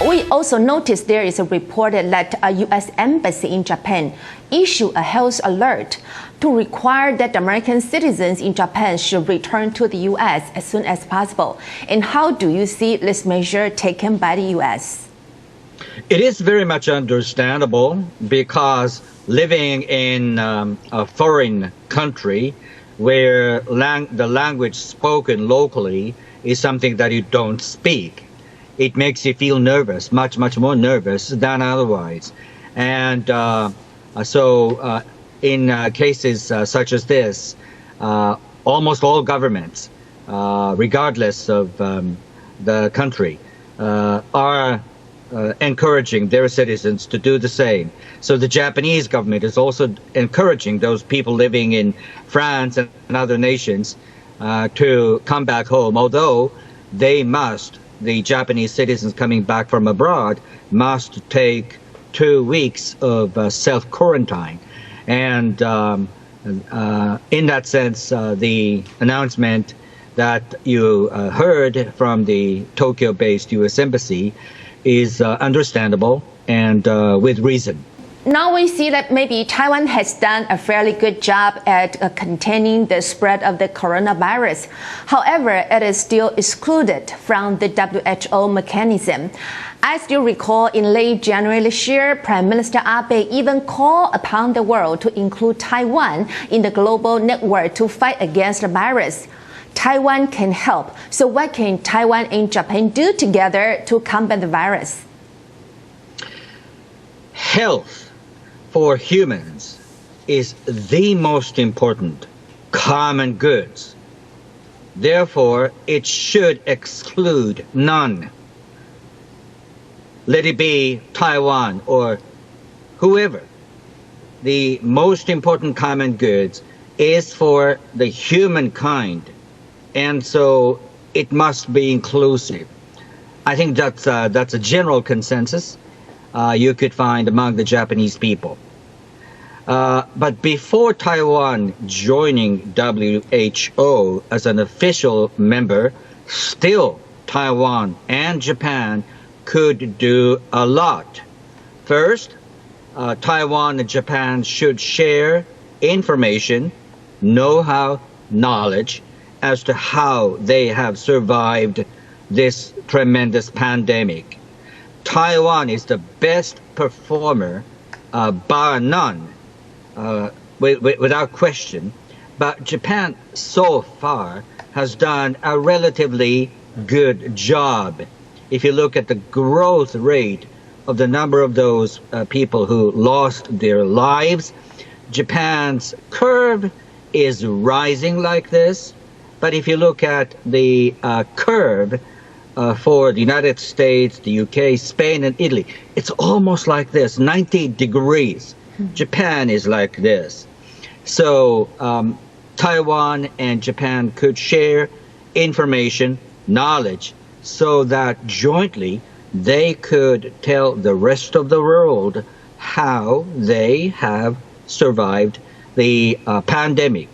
We also noticed there is a report that a U.S. embassy in Japan issued a health alert to require that American citizens in Japan should return to the U.S. as soon as possible. And how do you see this measure taken by the U.S.? It is very much understandable because living in a foreign country where the language spoken locally is something that you don't speak, it makes you feel nervous, much more nervous than otherwise. And so in cases such as this, almost all governments, regardless of the country, are encouraging their citizens to do the same. So the Japanese government is also encouraging those people living in France and other nations to come back home, although the Japanese citizens coming back from abroad must take 2 weeks of self-quarantine. And in that sense, the announcement that you heard from the Tokyo-based U.S. Embassy is understandable and with reason. Now we see that maybe Taiwan has done a fairly good job at containing the spread of the coronavirus. However, it is still excluded from the WHO mechanism. As you recall, in late January this year, Prime Minister Abe even called upon the world to include Taiwan in the global network to fight against the virus. Taiwan can help. So what can Taiwan and Japan do together to combat the virus? Health for humans is the most important common goods. Therefore, it should exclude none. Let it be Taiwan or whoever. The most important common goods is for the humankind, and so it must be inclusive. I think that's a general consensus you could find among the Japanese people. But before Taiwan joining WHO as an official member, still Taiwan and Japan could do a lot. First, Taiwan and Japan should share information, know-how, knowledge as to how they have survived this tremendous pandemic. Taiwan is the best performer, bar none, without question. But Japan so far has done a relatively good job. If you look at the growth rate of the number of those people who lost their lives, Japan's curve is rising like this. But if you look at the curve for the United States, the UK, Spain, and Italy, it's almost like this, 90 degrees. Japan is like this. So Taiwan and Japan could share information, knowledge, so that jointly they could tell the rest of the world how they have survived the pandemic.